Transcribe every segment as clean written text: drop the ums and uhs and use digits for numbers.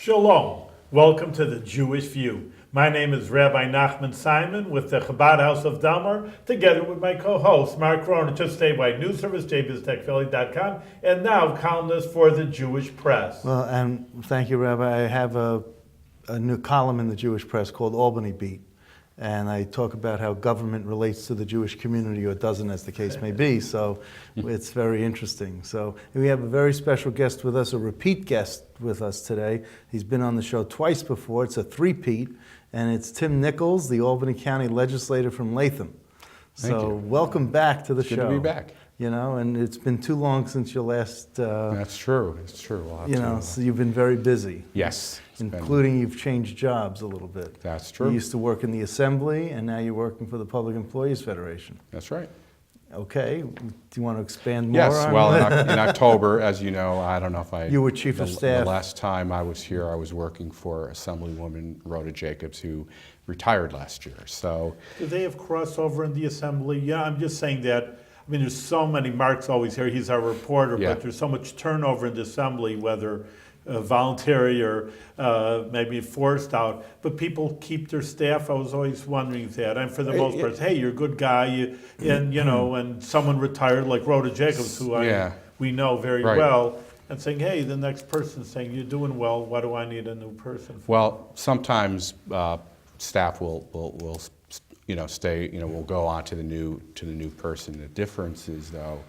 Shalom. Welcome to the Jewish View. My name is Rabbi Nachman Simon with the Chabad House of Delmar, together with my co-host, Mark Rohner, to statewide news service, jbiztechphilly.com, and now columnist for the Jewish Press. Well, and thank you, Rabbi. I have a new column in the Jewish Press called Albany Beat, and I talk about how government relates to the Jewish community, or doesn't, as the case may be, so it's very interesting. So we have a very special guest with us, a repeat guest with us today. He's been on the show twice before. It's a three-peat, and it's Tim Nichols, the Albany County Legislator from Latham. So welcome back to the show. Good to be back. You know, and it's been too long since your last... That's true. It's true. So you've been very busy. Yes. Including you've changed jobs a little bit. That's true. You used to work in the Assembly, and now you're working for the Public Employees Federation. That's right. Okay. Do you want to expand more yes. on Well, that? in October, as you know, I don't know if I... You were Chief of Staff. The last time I was here, I was working for Assemblywoman Rhoda Jacobs, who retired last year. So... Do they have crossover in the Assembly? Yeah, I'm just saying that. I mean, there's so many, Mark's always here, he's our reporter, Yeah. but there's so much turnover in the Assembly, whether voluntary or maybe forced out, but people keep their staff. I was always wondering that. And for the most part, hey, you're a good guy, and someone retired like Rhoda Jacobs, who we know very well, and saying, hey, the next person saying, you're doing well, why do I need a new person? Well, sometimes staff will stay, will go on to the new person. The difference is, though,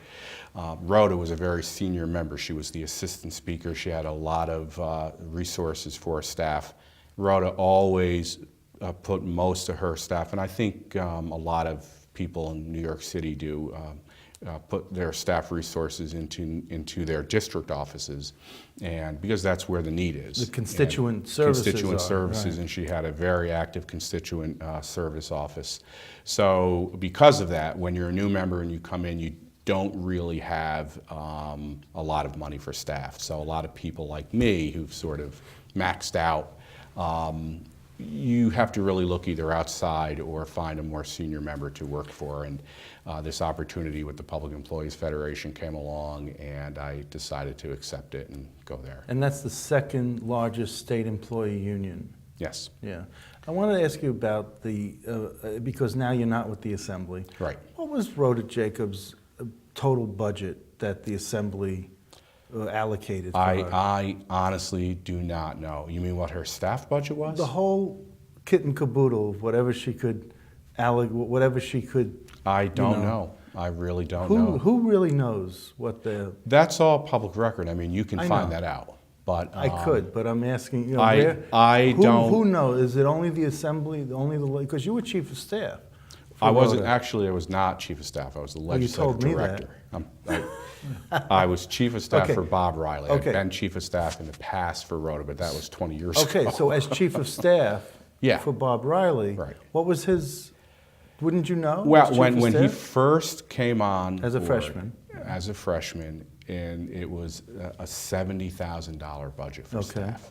Rhoda was a very senior member. She was the assistant speaker. She had a lot of resources for her staff. Rhoda always put most of her staff, and I think a lot of people in New York City do, put their staff resources into their district offices, and because that's where the need is. The constituent services. Right. And she had a very active constituent service office. So because of that, when you're a new member and you come in, you don't really have a lot of money for staff. So a lot of people like me who've sort of maxed out, you have to really look either outside or find a more senior member to work for. And this opportunity with the Public Employees Federation came along, and I decided to accept it and go there. And that's the second largest state employee union. Yes. Yeah. I wanted to ask you about because now you're not with the Assembly. Right. What was Rhoda Jacobs' total budget that the Assembly allocated for her? I honestly do not know. You mean what her staff budget was? The whole kit and caboodle of whatever she could I don't know. I really don't know. Who really knows what the... That's all public record. I mean, you can find that out. But I could, but I'm asking, who knows? Is it only the Assembly, because you were Chief of Staff? I wasn't, actually, I was not Chief of Staff. I was the Legislative Director. I was Chief of Staff for Bob Riley. I've been Chief of Staff in the past for Rhoda, but that was 20 years ago. Okay, so as Chief of Staff for Bob Riley, what was his, wouldn't you know? Well, when he first came on as a freshman, and it was a $70,000 budget for staff.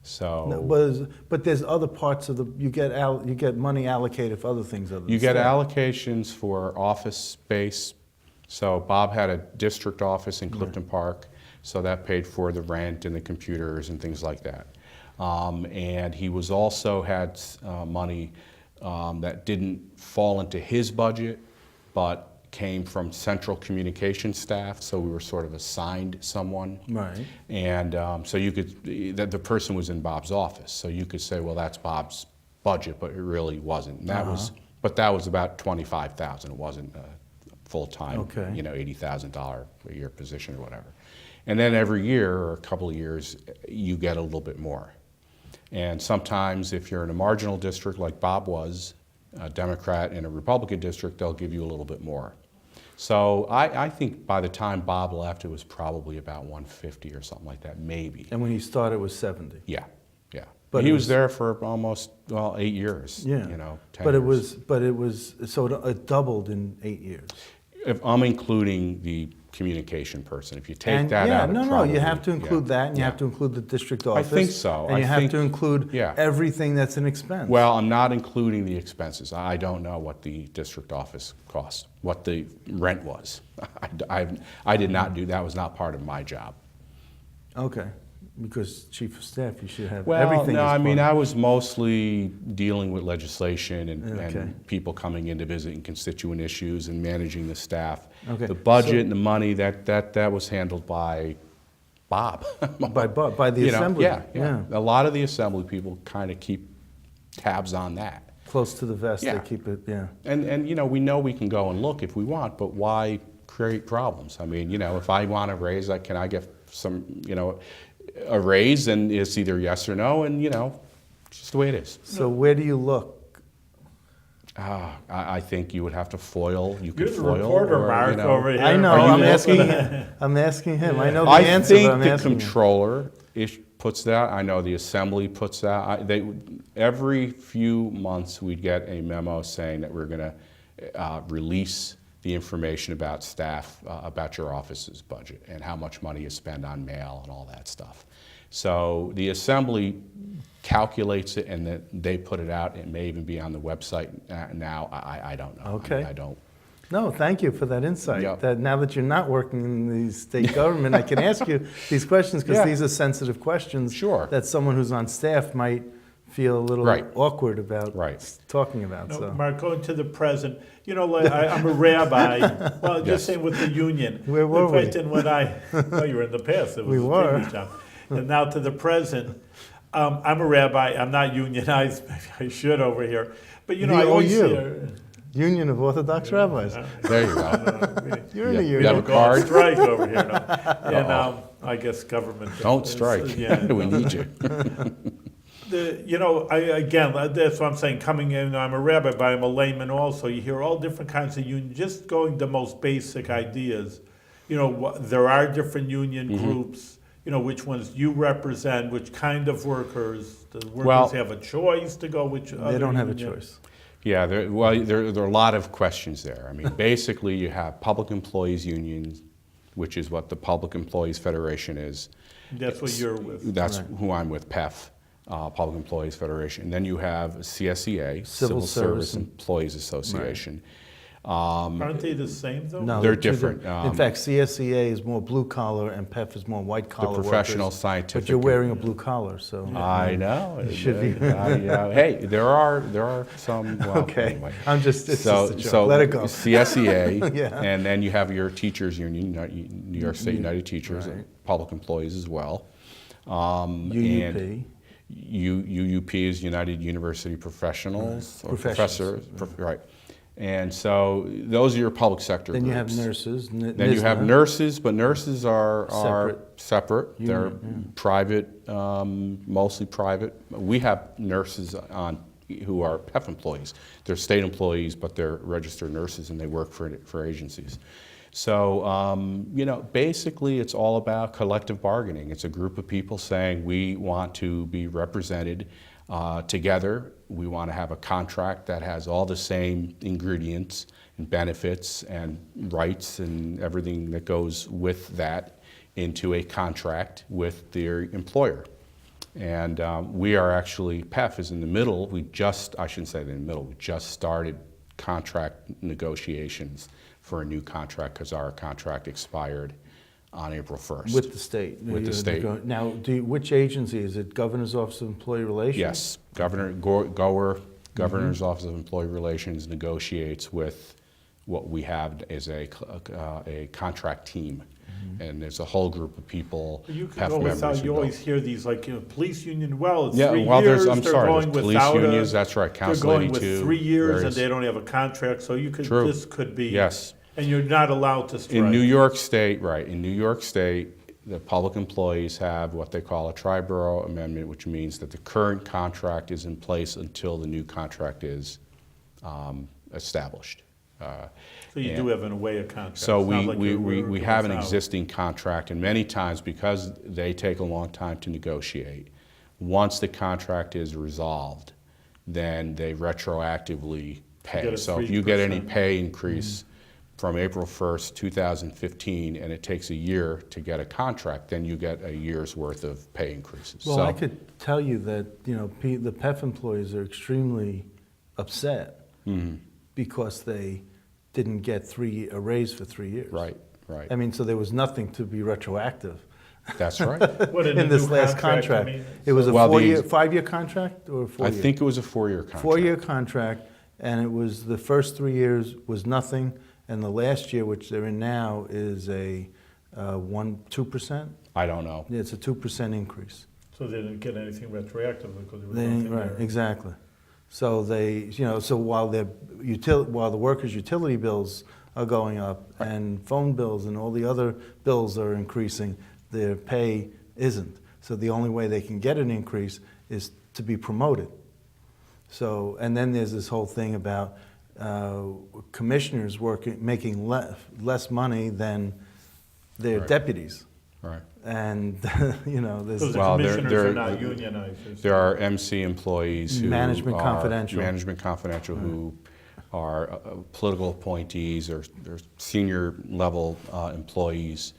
So, no, but there's other parts of you get money allocated for other things other than you get staff. allocations for office space. So Bob had a district office in Clifton Park, so that paid for the rent and the computers and things like that. And he was also had money that didn't fall into his budget, but came from central communication staff, so we were sort of assigned someone. Right. And so you could, the person was in Bob's office, so you could say, well, that's Bob's budget, but it really wasn't. And that was about $25,000. It wasn't a full-time, $80,000 a year position or whatever. And then every year or a couple of years, you get a little bit more. And sometimes if you're in a marginal district like Bob was, a Democrat in a Republican district, they'll give you a little bit more. So I think by the time Bob left, it was probably about 150 or something like that, maybe. And when he started, it was 70. Yeah. But he was there for almost 8 years. Yeah. 10 years. So it doubled in 8 years. If I'm including the communication person, if you take that out, you have to include that, and you have to include the district office. I think so. And you have to include everything that's an expense. Well, I'm not including the expenses. I don't know what the district office cost, what the rent was. I did not do that. Was not part of my job. Okay. Because chief of staff, you should have Well, everything. no, as I mean, part I was mostly dealing with legislation Okay. and people coming in to visit and constituent issues and managing the staff. Okay, The budget so- and the money, that was handled by Bob. by the You know, assembly. yeah. A lot of the assembly people kind of keep tabs on that. Close to the vest, Yeah. they keep it, yeah. And you know, we know we can go and look if we want, but why create problems? I mean, you know, if I want a raise, can I get some, you know, a raise, and it's either yes or no, and you know, it's just the way it is. So where do you look? I think you would have to foil. You could You're the foil. reporter, or, Mark, you know, over here. I know, Are you I'm asking, looking- I'm asking him. I know the I answer, think but I'm the asking him. controller puts that. I know the assembly puts that. Every few months we'd get a memo saying that we're going to release the information about staff, about your office's budget and how much money is spent on mail and all that stuff. So the assembly calculates it and then they put it out. It may even be on the website now. I don't know. Okay. I don't. No, thank you for that insight. Yep. That now that you're not working in the state government, I can ask you these questions because Yeah. these are sensitive questions Sure. that someone who's on staff might feel a little Right. awkward about Right. talking about. No, So. Mark, going to the present, you know, like, I'm a rabbi. Well, just Yes. saying with the union. Where were the we? question when oh, you were in the past. It was We a were. previous job. And now to the present. I'm a rabbi. I'm not unionized. Maybe I should over here. But you know, The I always OU. hear. Union of Orthodox Rabbis. There you go. You're in a You union. have a Go on card? strike over here now. And I guess government. Don't strike. Yeah. We need you. You know, again, that's what I'm saying. Coming in, I'm a rabbi, but I'm a layman also. You hear all different kinds of unions, just going the most basic ideas. You know, there are different union Mm-hmm. groups, you know, which ones you represent, which kind of workers. The workers Well- have a choice to go which other They don't have a union. choice. Yeah, there are a lot of questions there. I mean, basically, you have public employees unions, which is what the Public Employees Federation is. That's what you're with. That's Right. who I'm with, PEF, Public Employees Federation. And then you have CSEA, Civil Civil Service Service and- Employees Association. Aren't they the same though? No, They're two different. In fact, CSEA is more blue collar and PEF is more white collar. professional workers. scientific- But you're wearing a blue collar, so. I know. You should be. Hey, there are some. Well, Okay, anyway. I'm just, it's just a joke. So Let it go. CSEA, Yeah. and then you have your teachers union, New York State United Teachers, right. and public employees as well. UUP. And UUP is United University Professionals or Professionals, professors, right? And so those are your public sector Then you groups. have nurses. Then you have nurses, but nurses are separate. They're Union, private, mostly private. We have nurses on who are PEF employees. They're state employees, but they're registered nurses and they work for agencies. So, you know, basically it's all about collective bargaining. It's a group of people saying we want to be represented together. We want to have a contract that has all the same ingredients and benefits and rights and everything that goes with that into a contract with their employer. And we are actually, PEF is in the middle. I shouldn't say in the middle, we just started contract negotiations for a new contract because our contract expired on April 1st. With the state. With the state. Now, which agency? Is it Governor's Office of Employee Relations? Yes, Governor's Office of Employee Relations negotiates with what we have as a contract team. And there's a whole group of people, You could PEF go members without. who You go. always hear these like, you know, police union. Well, it's Yeah, 3 well, years. I'm they're sorry, going there's police without unions, that's right, They're Council going 82. with 3 years and various- they don't have a contract. So you could. True. This could be. Yes. And you're not allowed to strike. In New York State, right, in New York State, the public employees have what they call a tri-borough amendment, which means that the current contract is in place until the new contract is established. So you do have in a way a contract. So It's not like we you're have an without. existing contract, and many times, because they take a long time to negotiate, once the contract is resolved, then they retroactively pay. get a So if you get any 3%. pay increase from April 1st, 2015, and it takes a year to get a contract, then you get a year's worth of pay increases. Well, So- I could tell you that, you know, the PEF employees are extremely upset because they didn't get a raise for 3 years. Right, right. I mean, so there was nothing to be retroactive. That's right. What, in this new last contract, contract. I mean? It was a Well, four-year, five-year contract or a I four-year? think it was a 4-year contract. Four-year contract, and it was the first 3 years was nothing, and the last year, which they're in now, is a 2%. I don't know. Yeah, it's a 2% increase. So they didn't get anything retroactive because there was They, nothing right, there. exactly. So they, so while while the workers' utility bills are going up and phone bills and all the other bills are increasing, their pay isn't. So the only way they can get an increase is to be promoted. So, and then there's this whole thing about commissioners making less money than their Right. deputies. Right. And, there's... Because the Well, commissioners they're- are not unionized. There are MC employees who Management are confidential. management confidential who are political appointees or senior level employees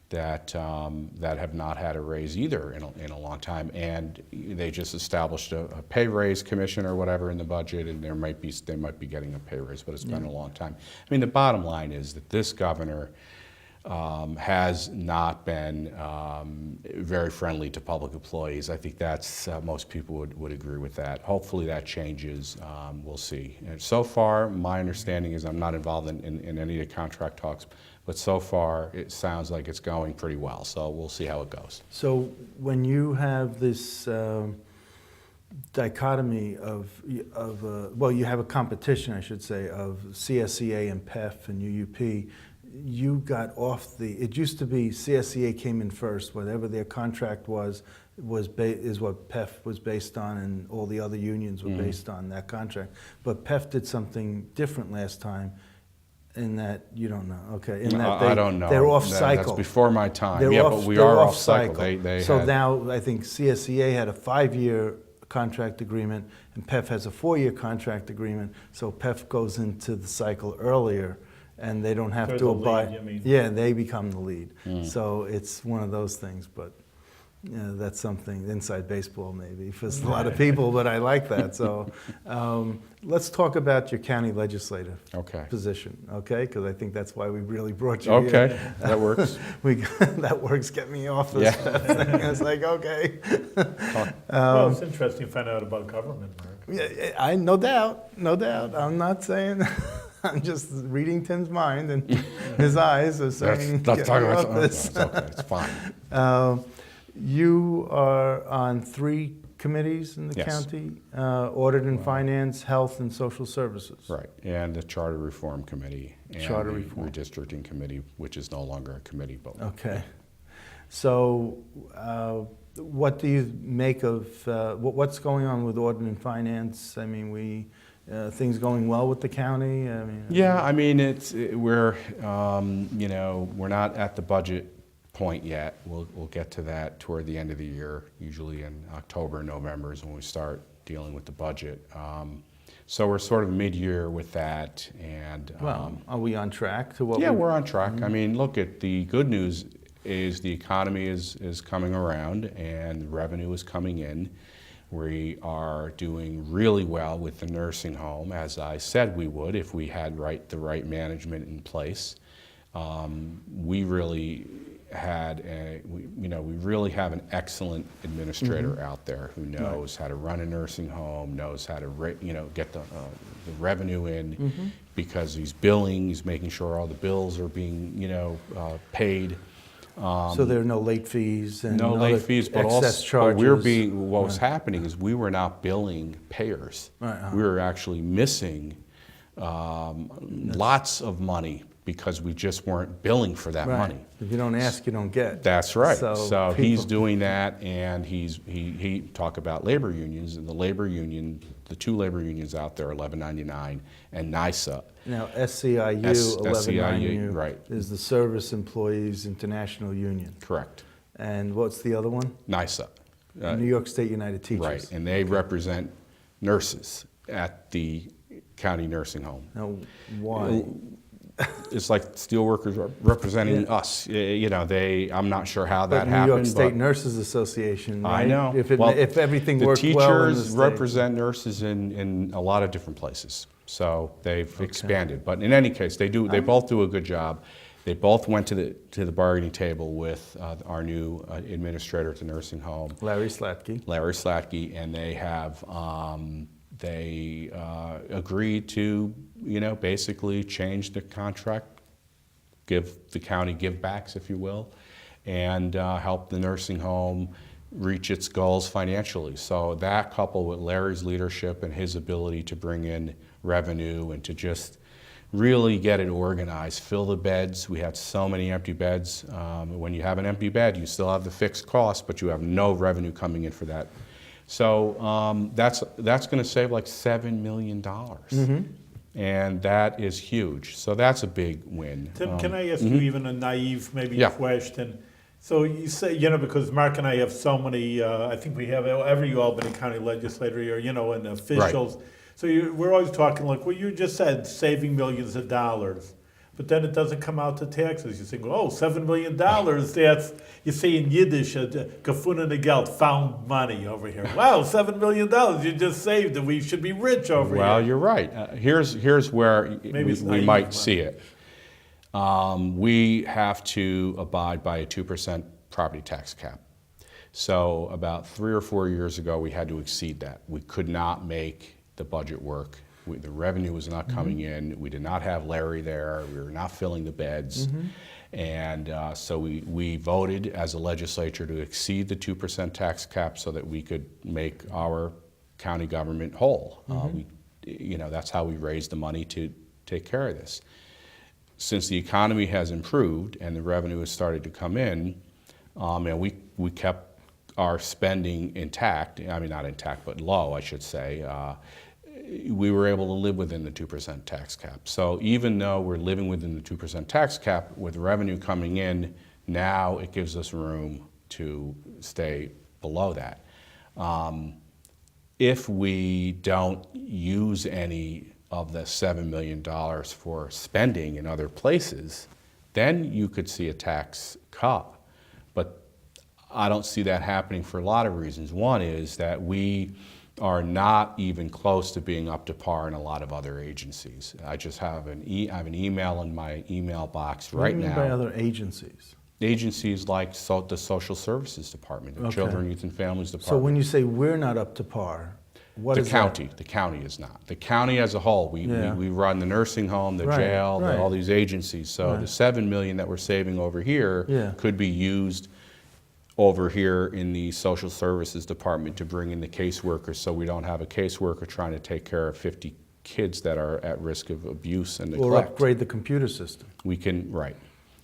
that have not had a raise either in a long time, and they just established a pay raise commission or whatever in the budget, and they might be getting a pay raise, but it's been a long time. I mean, the bottom line is that this governor has not been very friendly to public employees. I think that's most people would agree with that. Hopefully that changes. We'll see. And so far, my understanding is I'm not involved in any of the contract talks, but so far it sounds like it's going pretty well. So we'll see how it goes. So when you have this dichotomy well, you have a competition, I should say, of CSEA and PEF and UUP, you got off it used to be CSEA came in first, whatever their contract is what PEF was based on, and all the other unions were based on that contract. But PEF did something different last time, in that you don't know. Okay, in that I don't know. They're off That's cycle. before my time. They're Yeah, off, but we they're are off off cycle. So now I think CSEA had a 5-year contract agreement, and PEF has a 4-year contract agreement. So PEF goes into the cycle earlier, and they don't have They're to the abide. lead, you mean? Yeah, they become the lead. So it's one of those things, but that's something inside baseball maybe for a lot of people, but I like that. So let's talk about your county legislative position, okay? Because I think that's why we really brought you here. Okay, that works. That works, get me off this thing. It's like, okay. Well, it's interesting to find out about government, Mark. Yeah, no doubt. I'm not saying... I'm just reading Tim's mind, and his eyes are saying, Let's talk about something. this. It's okay, it's fine. You are on 3 committees in the Yes. county, Audit and Finance, Health, and Social Services. Right, and the Charter Reform Committee and Charter the Reform. Redistricting Committee, which is no longer a committee, but Okay. So what do you make of, what's going on with Audit and Finance? I mean, things going well with the county? I mean, yeah, I mean, we're not at the budget point yet. We'll get to that toward the end of the year. Usually in October, November is when we start dealing with the budget. So we're sort of mid-year with that, and well, are we on track to what? yeah, we're on track. I mean, look, the good news is the economy is coming around and revenue is coming in. We are doing really well with the nursing home, as I said we would if we had the right management in place. We really we really have an excellent administrator out there who knows how to run a nursing home, knows how to get the revenue in, because he's billing, he's making sure all the bills are being paid. So there are no late fees and No late fees, but excess also charges. what was happening is we were not billing payers. Right, We were actually missing lots of money because we just weren't billing for that Right. money. If you don't ask, you don't get. That's right. So So he's people- doing that, and he talk about labor unions, and the 2 labor unions out there, 1199 and NISA. Now, SCIU, SCIU, 1199U, right. is the Service Employees International Union. Correct. And what's the other one? NISA. New York State United Teachers. Right, and they represent nurses at the county nursing home. Now, why? It's like steelworkers representing us. I'm not sure how that But New happened. York State but Nurses Association, right? I know. If everything worked well in the teachers state. represent nurses in a lot of different places, so they've expanded. But in any case, they both do a good job. They both went to the bargaining table with our new administrator at the nursing home, Larry Slatke, and they have agreed to, basically change the contract, give the county give-backs, if you will, and help the nursing home reach its goals financially. So that, coupled with Larry's leadership and his ability to bring in revenue and to just really get it organized, fill the beds. We had so many empty beds. When you have an empty bed, you still have the fixed cost, but you have no revenue coming in for that. So that's going to save like $7 million. And that is huge. So that's a big win. Tim, can I ask you even a naive Yeah. question? So you say, because Mark and I have so many, I think we have every Albany County legislator here, and officials. Right. So we're always talking like, well, you just said saving millions of dollars, but then it doesn't come out to taxes. You think, oh, $7 million, that's, you say in Yiddish, gefunden Geld, found money over here. Wow, $7 million, you just saved it. We should be rich over here. Well, you're right. Here's where we might see it. We have to abide by a 2% property tax cap. So about 3 or 4 years ago, we had to exceed that. We could not make the budget work. The revenue was not coming in. We did not have Larry there. We were not filling the beds. And so we voted as a legislature to exceed the 2% tax cap so that we could make our county government whole. That's how we raised the money to take care of this. Since the economy has improved and the revenue has started to come in, and we kept our spending intact, I mean not intact, but low, I should say, we were able to live within the 2% tax cap. So even though we're living within the 2% tax cap, with revenue coming in, now it gives us room to stay below that. If we don't use any of the $7 million for spending in other places, then you could see a tax cut. But I don't see that happening for a lot of reasons. One is that we are not even close to being up to par in a lot of other agencies. I just have an email in my email box right now. What do you mean by other agencies? Agencies like the Social Services Department, the Children, Youth, and Families Department. So when you say we're not up to par, what is that? The county is not. The county as a whole, we run the nursing home, the jail, all these agencies. So the $7 million that we're saving over here could be used over here in the Social Services Department to bring in the caseworkers, so we don't have a caseworker trying to take care of 50 kids that are at risk of abuse and neglect. Or upgrade the computer system. We can, right.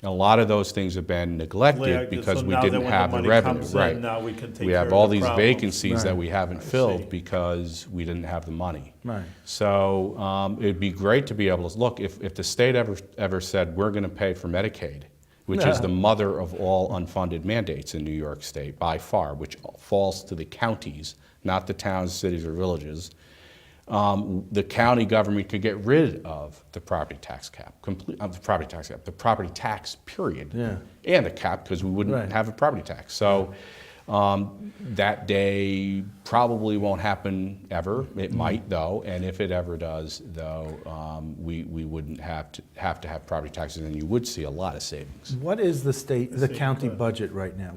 And a lot of those things have been neglected because we didn't have the revenue. Right. Now we can take we care have of all the these problems. vacancies that we haven't filled because we didn't have the money. Right. So it'd be great to be able to look, if the state ever said we're going to pay for Medicaid, which is the mother of all unfunded mandates in New York State by far, which falls to the counties, not the towns, cities, or villages. The county government could get rid of the property tax cap, the property tax period, and the cap, because we wouldn't have a property tax. So that day probably won't happen ever. It might, though, and if it ever does, though, we wouldn't have to have property taxes, and you would see a lot of savings. What is the county budget right now?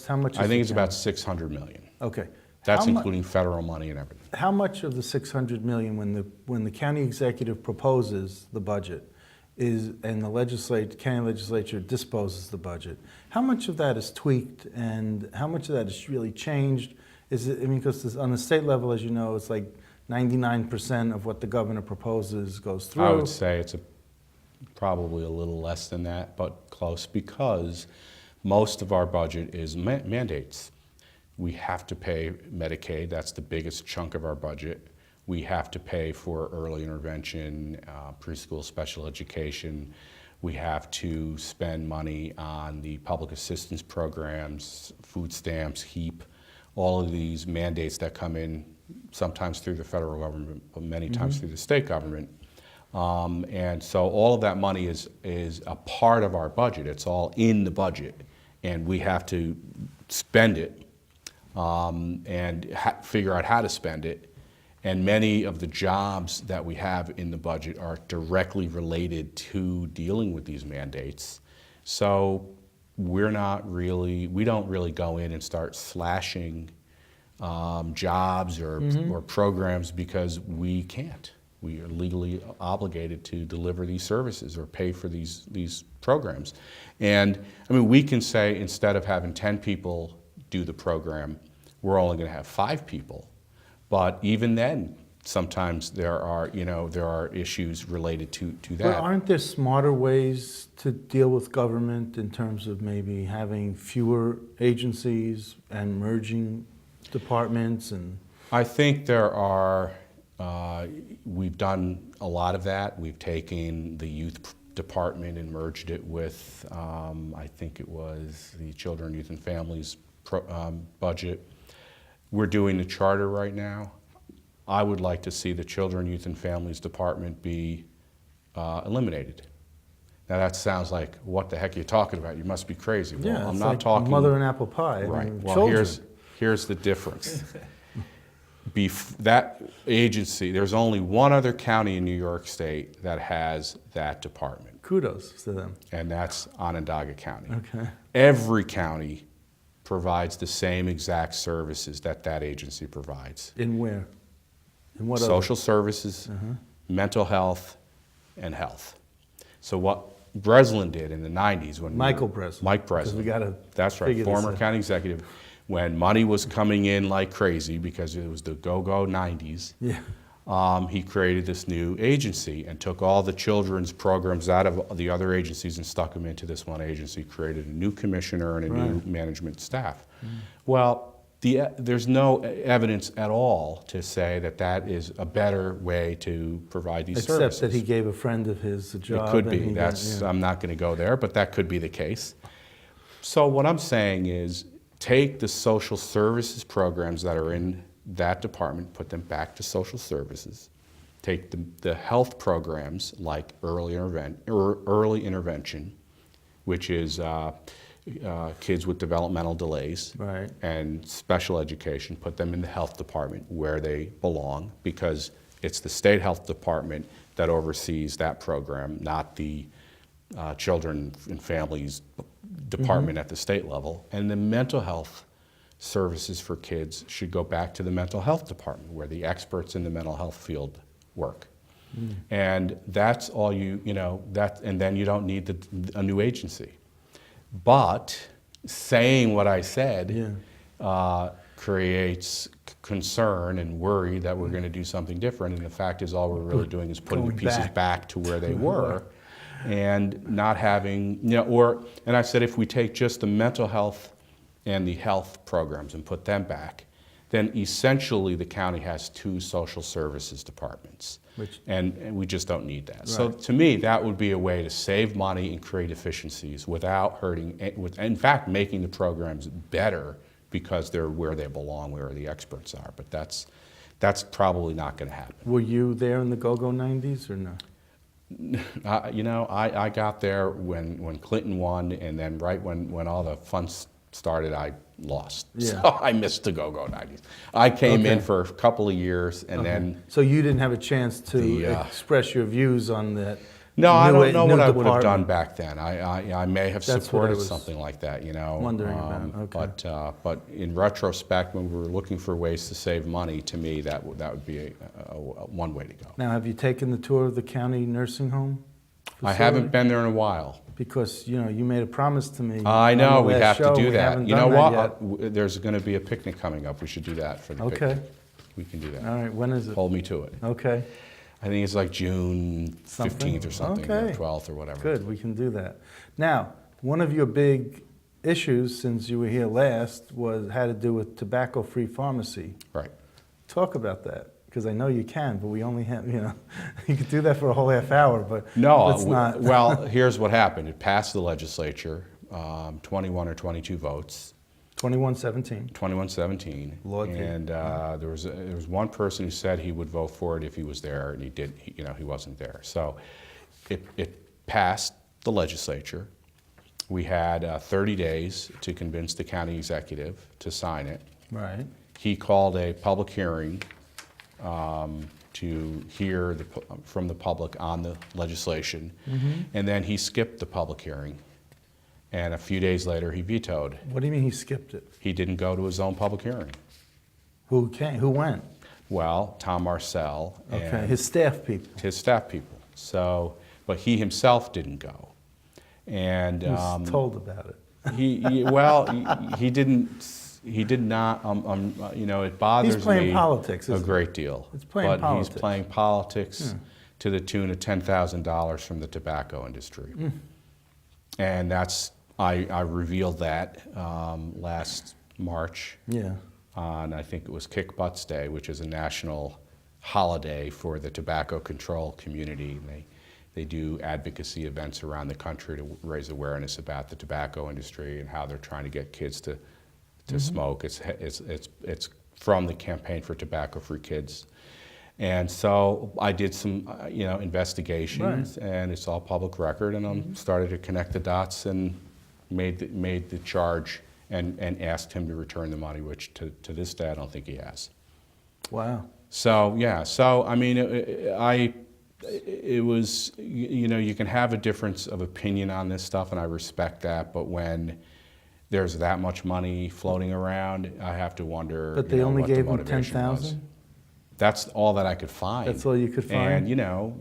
How much? I think it's about $600 million. Okay. That's including federal money and everything. How much of the $600 million, when the county executive proposes the budget, and the county legislature disposes the budget, how much of that is tweaked and how much of that is really changed? Because on the state level, as you know, it's like 99% of what the governor proposes goes through. I would say it's probably a little less than that, but close, because most of our budget is mandates. We have to pay Medicaid. That's the biggest chunk of our budget. We have to pay for early intervention, preschool special education. We have to spend money on the public assistance programs, food stamps, HEAP, all of these mandates that come in sometimes through the federal government, but many times through the state government. And so all of that money is a part of our budget. It's all in the budget, and we have to spend it and figure out how to spend it. And many of the jobs that we have in the budget are directly related to dealing with these mandates. So we don't really go in and start slashing jobs or programs because we can't. We are legally obligated to deliver these services or pay for these programs. And I mean, we can say instead of having 10 people do the program, we're only going to have 5 people. But even then, sometimes there are issues related to But that. aren't there smarter ways to deal with government in terms of maybe having fewer agencies and merging departments and? I think there are, we've done a lot of that. We've taken the youth department and merged it with, I think it was the Children, Youth and Families budget. We're doing the charter right now. I would like to see the Children, Youth and Families department be eliminated. Now that sounds like, what the heck are you talking about? You must be crazy. Well, Yeah, I'm it's not like talking. mother and apple pie. I Right. mean, Well, children. here's the difference. That agency, there's only one other county in New York State that has that department, Kudos to them. and that's Onondaga County. Okay. Every county provides the same exact services that agency provides. In where? In what Social services, mental health, and health. So what Breslin did in the 90s when Michael Breslin. Mike 'Cause Breslin. we gotta That's right, figure this former out. county executive. When money was coming in like crazy because it was the go-go 90s, Yeah. he created this new agency and took all the children's programs out of the other agencies and stuck them into this one agency, created a new commissioner and a new management staff. Well, there's no evidence at all to say that is a better way to provide these Except services. that he gave a friend of his a job. It could and be. he got- That's, yeah. I'm not going to go there, but that could be the case. So what I'm saying is take the social services programs that are in that department, put them back to social services. Take the health programs like early intervention, which is kids with developmental delays, Right. and special education, put them in the health department where they belong, because it's the state health department that oversees that program, not the children and families department at the state level. And the mental health services for kids should go back to the mental health department where the experts in the mental health field work. And that's all and then you don't need a new agency. But saying what I said creates concern and worry that we're going to do something different, and the fact is all we're really doing is putting the Going pieces back to where they were, and not having, and I said if we take just the mental health and the health programs and put them back, then essentially the county has 2 social services departments. And we just don't need that. So to me, that would be a way to save money and create efficiencies without hurting, in fact, making the programs better because they're where they belong, where the experts are. But that's probably not going to happen. Were you there in the go-go 90s or no? I got there when Clinton won, and then right when all the fun started, I lost. Yeah. So I missed the go-go 90s. I came in for a couple of years, and then So you didn't have a chance to express your views on that? No, I don't know what I new would have done department? back then. I may have That's what I supported was something like that, wondering about. Okay. But in retrospect, when we were looking for ways to save money, to me that would be one way to go. Now, have you taken the tour of the county nursing home I facility? haven't been there in a while. Because, you made a promise to me. I on know, the we last have show. to do We that. haven't You know done what? that yet. There's going to be a picnic coming up. We should do that for the Okay. picnic. We can do that. All right, when is it? Hold me to it. Okay, I think it's like June 15th or something, or Okay. 12th or whatever. good, we can do that. Now, one of your big issues since you were here last had to do with tobacco-free pharmacy. Right. Talk about that, because I know you can, but we only have, you could do that for a whole half hour, but No, let's not. well, here's what happened. It passed the legislature, 21 or 22 votes, 2117. 21-17. Lord, And there was one person who said he would vote for it if he was there, and he wasn't there. So it passed the legislature. We had 30 days to convince the county executive to sign it. Right. He called a public hearing to hear from the public on the legislation, and then he skipped the public hearing. And a few days later, he vetoed. What do you mean he skipped it? He didn't go to his own public hearing. Who came? Who went? Well, Tom Marcel Okay, and his staff people. his staff people. So, but he himself didn't go. And He was told about it. he didn't. He did not. You know, it bothers me. He's playing politics, a isn't it? great deal. It's playing but politics. he's playing politics to the tune of $10,000 from the tobacco industry, and that's I revealed that last March. Yeah. On, I think it was Kick Butts Day, which is a national holiday for the tobacco control community. And they do advocacy events around the country to raise awareness about the tobacco industry and how they're trying to get kids to smoke. It's from the Campaign for Tobacco-Free Kids. And so I did some investigations, and it's all public record, and I started to connect the dots and made the charge. And asked him to return the money, which to this day I don't think he has. Wow. So yeah, I mean, it was, you know, you can have a difference of opinion on this stuff, and I respect that. But when there's that much money floating around, I have to wonder. But they only what the gave him motivation was. 10,000. That's all that I could find. That's all you could find? And you know,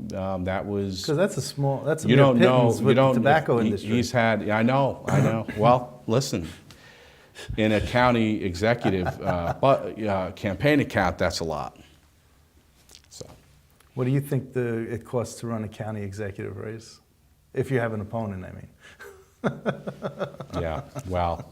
that was. Because that's a you mere don't know. pittance with the tobacco industry. He's had. I know. Well, listen. In a county executive campaign account, that's a lot. So, What do you think it costs to run a county executive race? If you have an opponent, I mean. yeah. Well,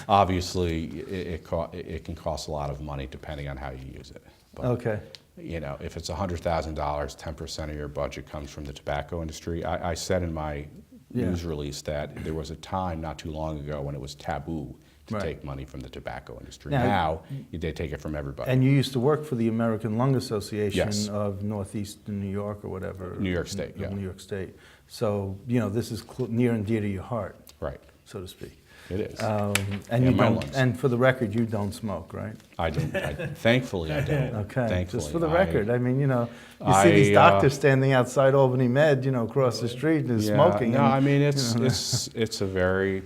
obviously, it can cost a lot of money depending on how you use it. But, Okay. You know, if it's $100,000, 10% of your budget comes from the tobacco industry. I said in my news release that there was a time not too long ago when it was taboo to take money from the tobacco industry. Now they take it from everybody. And you used to work for the American Lung Association Yes. of Northeastern New York or whatever. New York State, yeah. New York State. So, you know, this is near and dear to your heart, Right. so to speak. It is. And you my don't, lungs. and for the record, you don't smoke, right? I don't. Thankfully, I don't. Okay, Thankfully, just for the record. I mean, you know, you see I, these doctors standing outside Albany Med, you know, across the street and smoking. No, and, I mean, you know, it's a very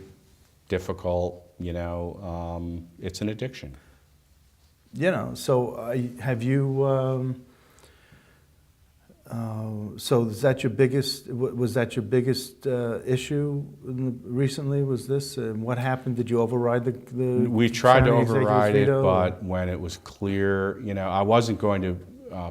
difficult, you know, it's an addiction. You know, so have you, so is that your biggest, was that your biggest issue recently, was this? And what happened? Did you override the We tried to county executive's override it, veto, but when it was clear, you know, I wasn't going to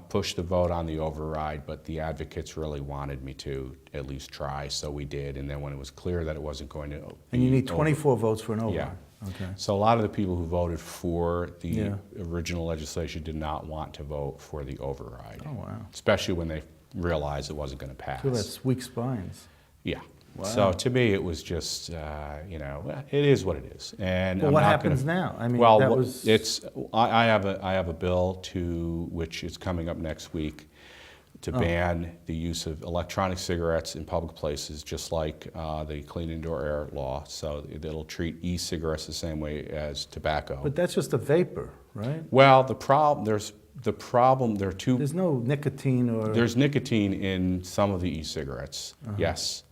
push the vote on the override, but the advocates really wanted me to at least try, so we did. And then when it was clear that it wasn't going to And you need over- 24 votes for an override? Yeah. Okay. So a lot of the people who voted for the original legislation did not want to vote for the override. Oh, wow. Especially when they realized it wasn't going to pass. So that's weak spines. Yeah. Wow. So to me, it was just, you know, it is what it is. And Well, I'm what not happens gonna, now? I mean, well, that was... I have a bill which is coming up next week to ban the use of electronic cigarettes in public places, just like the Clean Indoor Air law. So it'll treat e-cigarettes the same way as tobacco. But that's just a vapor, right? Well, there are two. There's no nicotine or... There's nicotine in some of the e-cigarettes, yes.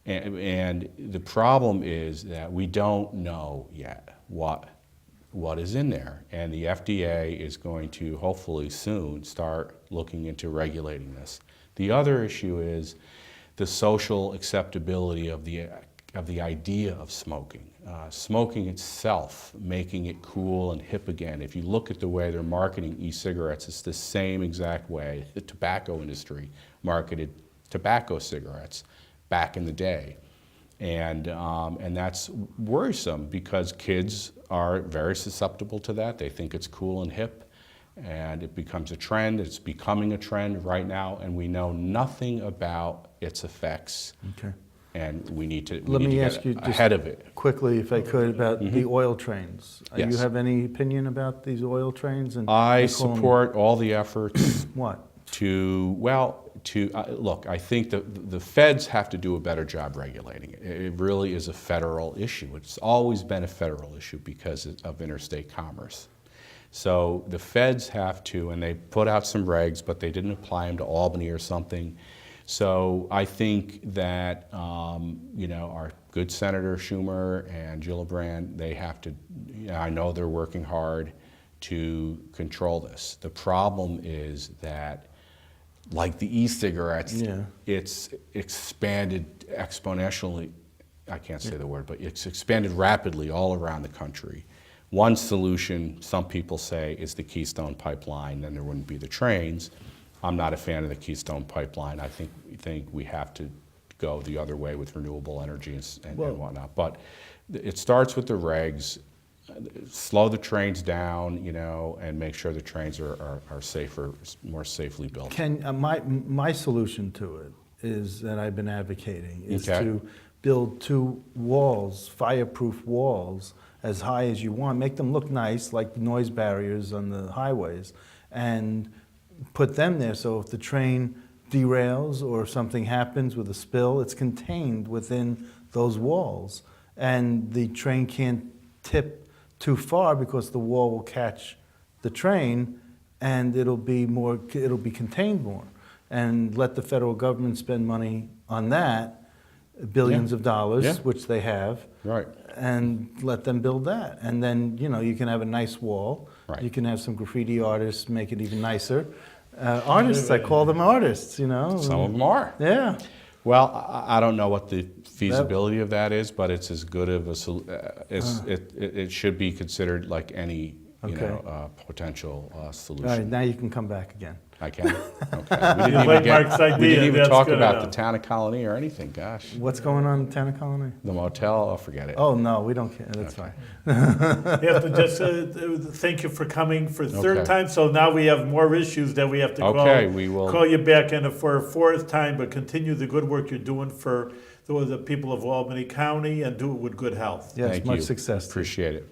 And the problem is that we don't know yet what is in there. And the FDA is going to hopefully soon start looking into regulating this. The other issue is the social acceptability of the idea of smoking. Smoking itself, making it cool and hip again. If you look at the way they're marketing e-cigarettes, it's the same exact way the tobacco industry marketed tobacco cigarettes back in the day. And that's worrisome because kids are very susceptible to that. They think it's cool and hip, and it becomes a trend. It's becoming a trend right now, and we know nothing about its effects. Okay. And we need to Let me get ask you just ahead of it. quickly, if I could, about the oil trains. Yes. You have any opinion about these oil trains? And I they call them- support all the efforts What? look, I think the feds have to do a better job regulating it. It really is a federal issue. It's always been a federal issue because of interstate commerce. So the feds have to, and they put out some regs, but they didn't apply them to Albany or something. So I think that, you know, our good Senator Schumer and Gillibrand, they have to, you know, I know they're working hard to control this. The problem is that, like the e-cigarettes, it's expanded exponentially. I can't say the word, but it's expanded rapidly all around the country. One solution, some people say, is the Keystone Pipeline, then there wouldn't be the trains. I'm not a fan of the Keystone Pipeline. I think we have to go the other way with renewable energy and whatnot. But it starts with the regs. Slow the trains down, you know, and make sure the trains are safer, more safely built. My solution to it is, that I've been advocating, is to build 2 walls, fireproof walls, as high as you want. Make them look nice, like noise barriers on the highways, and put them there so if the train derails or something happens with a spill, it's contained within those walls. And the train can't tip too far because the wall will catch the train, and it'll be contained more. And let the federal government spend money on that, billions of dollars, which they have, and let them build that. And then, you know, you can have a nice wall. You can have some graffiti artists make it even nicer. Artists, I call them artists, you know. Some of them are. Yeah. Well, I don't know what the feasibility of that is, but it's as good of a it should be considered like any potential solution. All right, now you can come back again. I can. Okay. We didn't even talk about the town of Colony or anything. Gosh. What's going on in the town of Colony? The motel. I'll forget it. Oh no, we don't care. That's fine. You have to just thank you for coming for the 3rd time. So now we have more issues that we have to call you back in for a 4th time, but continue the good work you're doing for the people of Albany County and do it with good health. Yes, much success. Appreciate it.